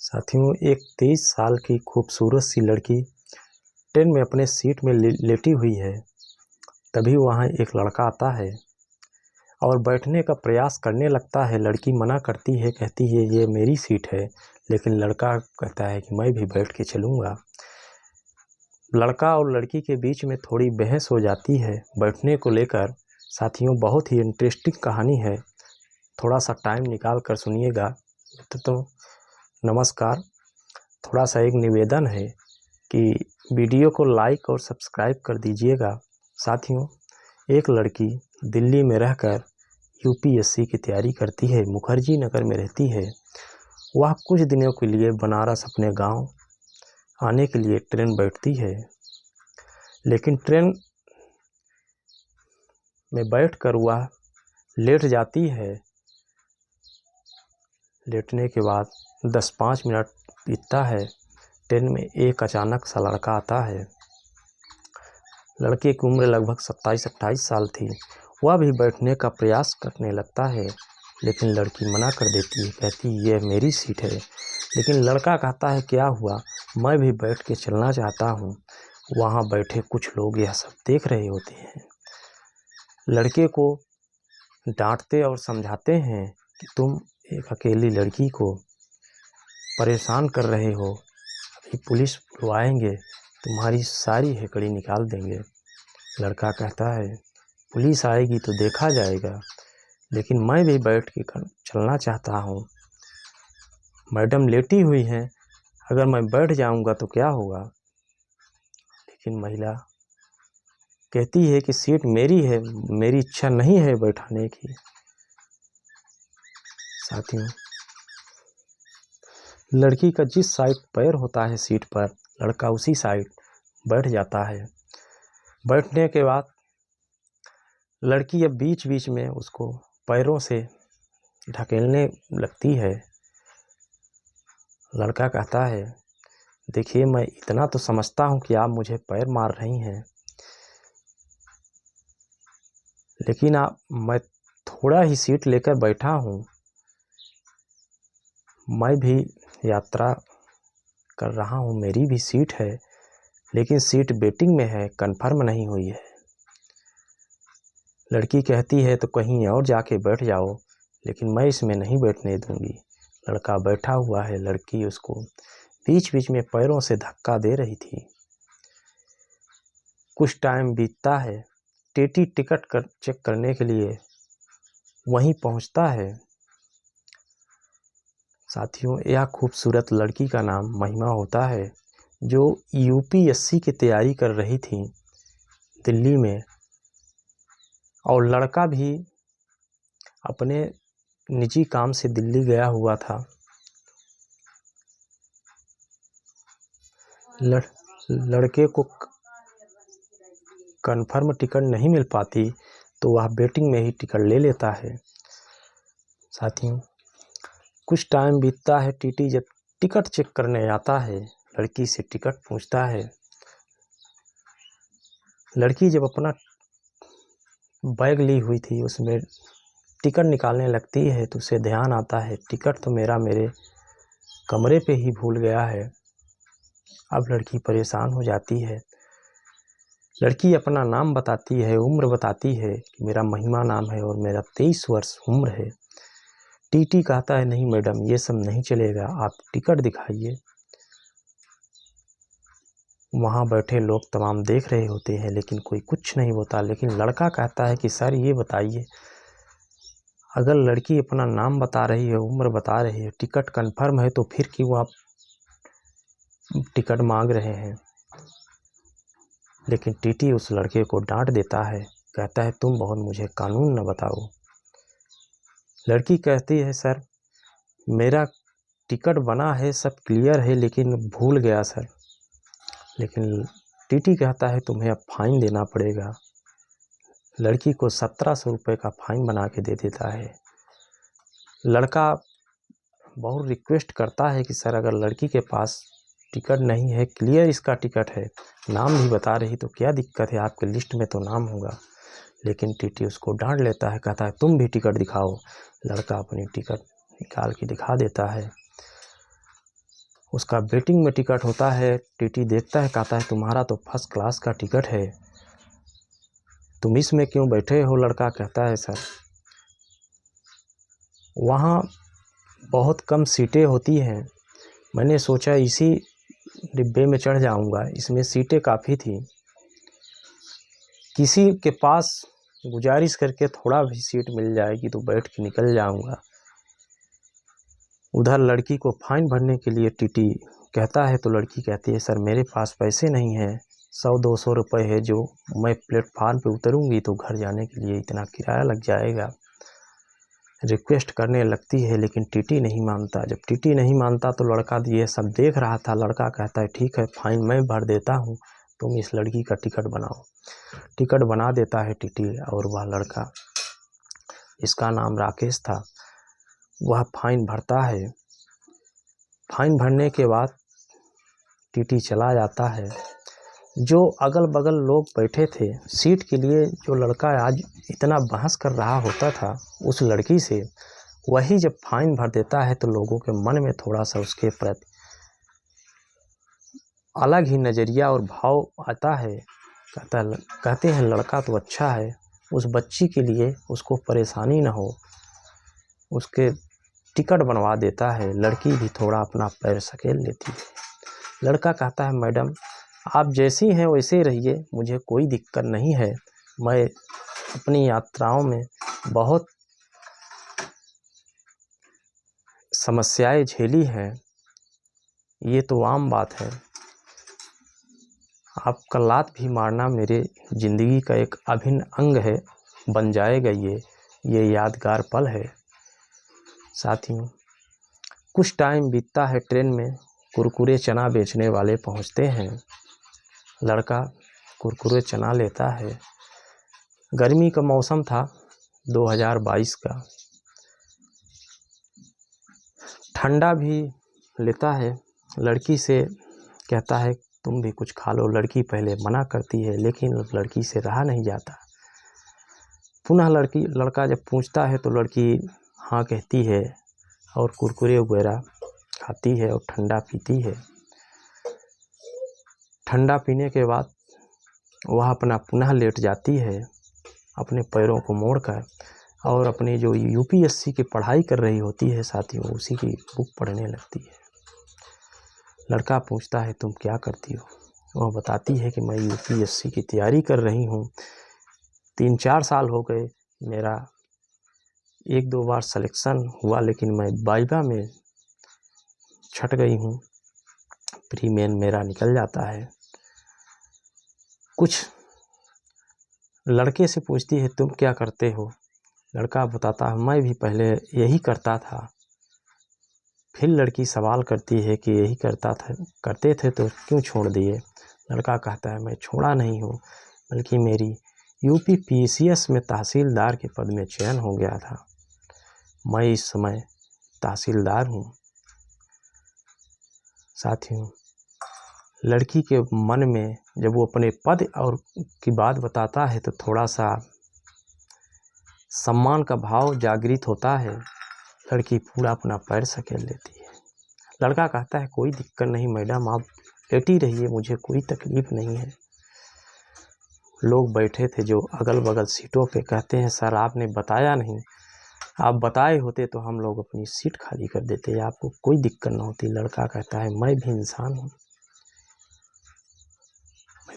साथियों, एक 23 साल की खूबसूरत सी लड़की ट्रेन में अपने सीट में लेटी हुई है। तभी वहाँ एक लड़का आता है और बैठने का प्रयास करने लगता है। लड़की मना करती है, कहती है ये मेरी सीट है, लेकिन लड़का कहता है कि मैं भी बैठ के चलूँगा। लड़का और लड़की के बीच में थोड़ी बहस हो जाती है बैठने को लेकर। साथियों, बहुत ही इंटरेस्टिंग कहानी है, थोड़ा सा टाइम निकाल कर सुनिएगा। तो नमस्कार, थोड़ा सा एक निवेदन है कि वीडियो को लाइक और सब्सक्राइब कर दीजिएगा। साथियों, एक लड़की दिल्ली में रहकर यूपीएससी की तैयारी करती है, मुखर्जी नगर में रहती है। वह कुछ दिनों के लिए बनारस अपने गांव आने के लिए ट्रेन बैठती है, लेकिन ट्रेन में बैठकर वह लेट जाती है। लेटने के बाद 10-5 मिनट बीतता है। ट्रेन में एक अचानक सा लड़का आता है। लड़के की उम्र लगभग 27-28 साल थी। वह भी बैठने का प्रयास करने लगता है, लेकिन लड़की मना कर देती है, कहती है यह मेरी सीट है। लेकिन लड़का कहता है क्या हुआ, मैं भी बैठ के चलना चाहता हूँ। वहाँ बैठे कुछ लोग यह सब देख रहे होते हैं। लड़के को डांटते और समझाते हैं कि तुम एक अकेली लड़की को परेशान कर रहे हो, अभी पुलिस बुलवाएंगे, तुम्हारी सारी हेकड़ी निकाल देंगे। लड़का कहता है पुलिस आएगी तो देखा जाएगा, लेकिन मैं भी बैठ के चलना चाहता हूँ। मैडम लेटी हुई हैं, अगर मैं बैठ जाऊँगा तो क्या होगा। लेकिन महिला कहती है कि सीट मेरी है, मेरी इच्छा नहीं है बैठाने की। साथियों, लड़की का जिस साइड पैर होता है सीट पर, लड़का उसी साइड बैठ जाता है। बैठने के बाद लड़की अब बीच बीच में उसको पैरों से ढकेलने लगती है। लड़का कहता है देखिए, मैं इतना तो समझता हूँ कि आप मुझे पैर मार रही हैं, लेकिन मैं थोड़ा ही सीट लेकर बैठा हूँ। मैं भी यात्रा कर रहा हूँ, मेरी भी सीट है, लेकिन सीट वेटिंग में है, कंफर्म नहीं हुई है। लड़की कहती है तो कहीं और जाके बैठ जाओ, लेकिन मैं इसमें नहीं बैठने दूंगी। लड़का बैठा हुआ है, लड़की उसको बीच बीच में पैरों से धक्का दे रही थी। कुछ टाइम बीतता है। टीटी टिकट चेक करने के लिए वहीं पहुंचता है। साथियों, यह खूबसूरत लड़की का नाम महिमा होता है, जो यूपीएससी की तैयारी कर रही थी दिल्ली में, और लड़का भी अपने निजी काम से दिल्ली गया हुआ था। लड़के को कंफर्म टिकट नहीं मिल पाती, तो वह वेटिंग में ही टिकट ले लेता है। साथियों, कुछ टाइम बीतता है। टीटी जब टिकट चेक करने आता है, लड़की से टिकट पूछता है। लड़की जब अपना बैग ली हुई थी, उसमें टिकट निकालने लगती है, तो उसे ध्यान आता है टिकट तो मेरे कमरे पे ही भूल गया है। अब लड़की परेशान हो जाती है। लड़की अपना नाम बताती है, उम्र बताती है कि मेरा महिमा नाम है और मेरा 23 वर्ष उम्र है। टीटी कहता है नहीं मैडम, ये सब नहीं चलेगा, आप टिकट दिखाइए। वहाँ बैठे लोग तमाम देख रहे होते हैं, लेकिन कोई कुछ नहीं होता। लेकिन लड़का कहता है कि सर ये बताइए, अगर लड़की अपना नाम बता रही है, उम्र बता रही है, टिकट कंफर्म है, तो फिर क्यों आप टिकट मांग रहे हैं। लेकिन टीटी उस लड़के को डांट देता है, कहता है तुम बहुत मुझे कानून न बताओ। लड़की कहती है सर, मेरा टिकट बना है, सब क्लियर है, लेकिन भूल गया सर। लेकिन टीटी कहता है तुम्हें अब फाइन देना पड़ेगा। लड़की को 1700 रुपये का फाइन बना के दे देता है। लड़का बहुत रिक्वेस्ट करता है कि सर, अगर लड़की के पास टिकट नहीं है, क्लियर इसका टिकट है, नाम भी बता रही, तो क्या दिक्कत है, आपके लिस्ट में तो नाम होगा। लेकिन टीटी उसको डांट लेता है, कहता है तुम भी टिकट दिखाओ। लड़का अपनी टिकट निकाल के दिखा देता है। उसका वेटिंग में टिकट होता है। टीटी देखता है, कहता है तुम्हारा तो फर्स्ट क्लास का टिकट है, तुम इसमें क्यों बैठे हो? लड़का कहता है सर वहाँ बहुत कम सीटें होती हैं, मैंने सोचा इसी डिब्बे में चढ़ जाऊंगा, इसमें सीटें काफ़ी थी, किसी के पास गुजारिश करके थोड़ा भी सीट मिल जाएगी तो बैठ के निकल जाऊंगा। उधर लड़की को फाइन भरने के लिए टीटी कहता है तो लड़की कहती है सर मेरे पास पैसे नहीं हैं, 100-200 रुपये है जो मैं प्लेटफार्म पे उतरूंगी तो घर जाने के लिए इतना किराया लग जाएगा। रिक्वेस्ट करने लगती है लेकिन टीटी नहीं मानता। जब टीटी नहीं मानता तो लड़का ये सब देख रहा था। लड़का कहता है ठीक है फाइन मैं भर देता हूँ, तुम इस लड़की का टिकट बनाओ। टिकट बना देता है टीटी और वह लड़का, इसका नाम राकेश था, वह फाइन भरता है। फाइन भरने के बाद टीटी चला जाता है। जो अगल बगल लोग बैठे थे सीट के लिए, जो लड़का आज इतना बहस कर रहा होता था उस लड़की से, वही जब फाइन भर देता है तो लोगों के मन में थोड़ा सा उसके प्रति अलग ही नज़रिया और भाव आता है। कहते हैं लड़का तो अच्छा है, उस बच्ची के लिए उसको परेशानी ना हो, उसके टिकट बनवा देता है। लड़की भी थोड़ा अपना पैर सकेल लेती है। लड़का कहता है मैडम आप जैसी हैं वैसे रहिए, मुझे कोई दिक्कत नहीं है, मैं अपनी यात्राओं में बहुत समस्याएं झेली हैं, ये तो आम बात है, आपका लात भी मारना मेरे ज़िंदगी का एक अभिन्न अंग है, बन जाएगा ये यादगार पल है। साथियों कुछ टाइम बीतता है, ट्रेन में कुरकुरे चना बेचने वाले पहुंचते हैं। लड़का कुरकुरे चना लेता है। गर्मी का मौसम था 2022 का। ठंडा भी लेता है। लड़की से कहता है तुम भी कुछ खा लो। लड़की पहले मना करती है लेकिन लड़की से रहा नहीं जाता। पुनः लड़का जब पूछता है तो लड़की हाँ कहती है और कुरकुरे वगैरह खाती है और ठंडा पीती है। ठंडा पीने के बाद वह अपना पुनः लेट जाती है अपने पैरों को मोड़कर और अपनी जो यूपीएससी की पढ़ाई कर रही होती है साथियों उसी की बुक पढ़ने लगती है। लड़का पूछता है तुम क्या करती हो? वह बताती है कि मैं यूपीएससी की तैयारी कर रही हूँ, 3-4 साल हो गए, मेरा 1-2 बार सिलेक्शन हुआ लेकिन मैं वाइवा में छट गई हूँ, प्री मेन मेरा निकल जाता है। कुछ लड़के से पूछती है तुम क्या करते हो? लड़का बताता है मैं भी पहले यही करता था। फिर लड़की सवाल करती है कि यही करते थे तो क्यों छोड़ दिए? लड़का कहता है मैं छोड़ा नहीं हूँ, बल्कि मेरी यूपी पीसीएस में तहसीलदार के पद में चयन हो गया था, मैं इस समय तहसीलदार हूँ। साथियों लड़की के मन में जब वो अपने पद और की बात बताता है तो थोड़ा सा सम्मान का भाव जागृत होता है। लड़की पूरा अपना पैर सकेल लेती है। लड़का कहता है कोई दिक्कत नहीं मैडम, आप लेटी रहिए, मुझे कोई तकलीफ नहीं है। लोग बैठे थे जो अगल बगल सीटों पे कहते हैं सर आपने बताया नहीं, आप बताए होते तो हम लोग अपनी सीट खाली कर देते, आपको कोई दिक्कत न होती। लड़का कहता है मैं भी इंसान हूँ,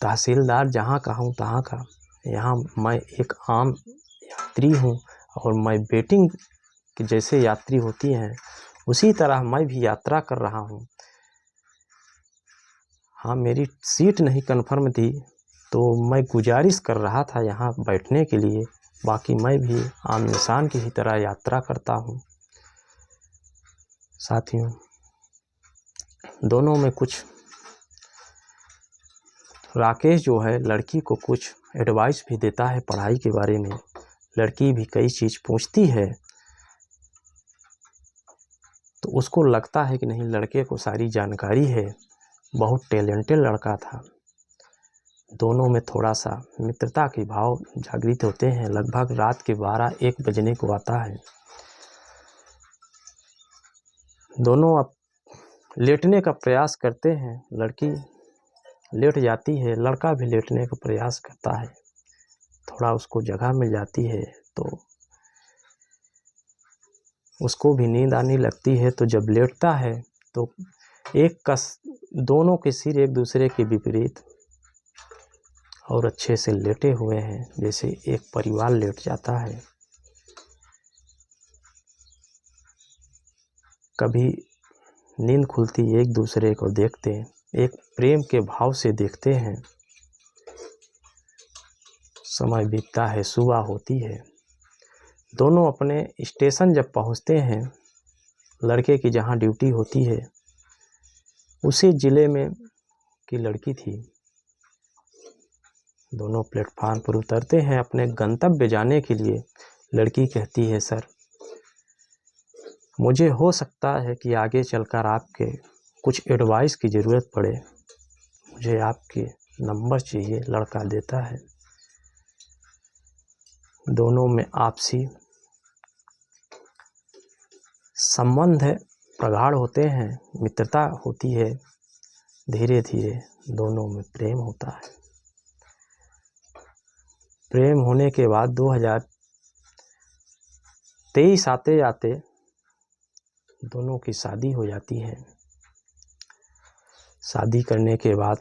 तहसीलदार जहाँ का हूँ तहाँ का, यहाँ मैं एक आम यात्री हूँ और मैं वेटिंग के जैसे यात्री होती हैं उसी तरह मैं भी यात्रा कर रहा हूँ। हाँ मेरी सीट नहीं कन्फर्म थी तो मैं गुजारिश कर रहा था यहाँ बैठने के लिए, बाकी मैं भी आम इंसान की ही तरह यात्रा करता हूँ। साथियों दोनों में कुछ राकेश जो है लड़की को कुछ एडवाइस भी देता है पढ़ाई के बारे में। लड़की भी कई चीज़ पूछती है तो उसको लगता है कि नहीं लड़के को सारी जानकारी है, बहुत टैलेंटेड लड़का था। दोनों में थोड़ा सा मित्रता के भाव जागृत होते हैं। लगभग रात के 12-1 बजने को आता है। दोनों अब लेटने का प्रयास करते हैं, लड़की लेट जाती है, लड़का भी लेटने का प्रयास करता है, थोड़ा उसको जगह मिल जाती है तो उसको भी नींद आने लगती है। तो जब लेटता है तो दोनों के सिर एक दूसरे के विपरीत और अच्छे से लेटे हुए हैं, जैसे एक परिवार लेट जाता है। कभी नींद खुलती, एक दूसरे को देखते, एक प्रेम के भाव से देखते हैं। समय बीतता है, सुबह होती है, दोनों अपने स्टेशन जब पहुंचते हैं, लड़के की जहां ड्यूटी होती है उसी ज़िले में की लड़की थी। दोनों प्लेटफार्म पर उतरते हैं अपने गंतव्य जाने के लिए। लड़की कहती है, सर मुझे हो सकता है कि आगे चलकर आपके कुछ एडवाइस की ज़रूरत पड़े, मुझे आपके नंबर चाहिए। लड़का देता है। दोनों में आपसी संबंध प्रगाढ़ होते हैं, मित्रता होती है। धीरे धीरे दोनों में प्रेम होता है। प्रेम होने के बाद 2023 आते आते दोनों की शादी हो जाती है। शादी करने के बाद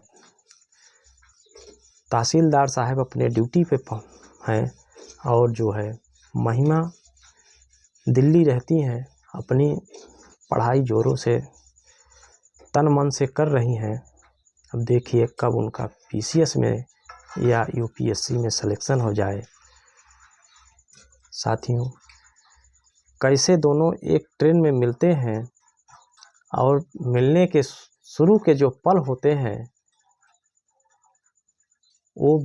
तहसीलदार साहब अपने ड्यूटी पे हैं और जो है महिमा दिल्ली रहती हैं, अपनी पढ़ाई जोरों से तन मन से कर रही हैं। अब देखिए कब उनका PCS में या UPSC में सिलेक्शन हो जाए। साथियों, कैसे दोनों एक ट्रेन में मिलते हैं और मिलने के शुरू के जो पल होते हैं वो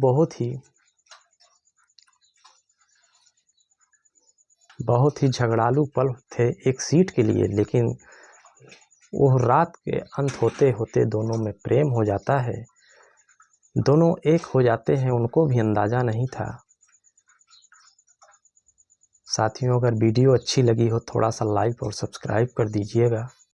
बहुत ही झगड़ालू पल थे एक सीट के लिए। लेकिन वो रात के अंत होते होते दोनों में प्रेम हो जाता है, दोनों एक हो जाते हैं, उनको भी अंदाज़ा नहीं था। साथियों, अगर वीडियो अच्छी लगी हो थोड़ा सा लाइक और सब्सक्राइब कर दीजिएगा।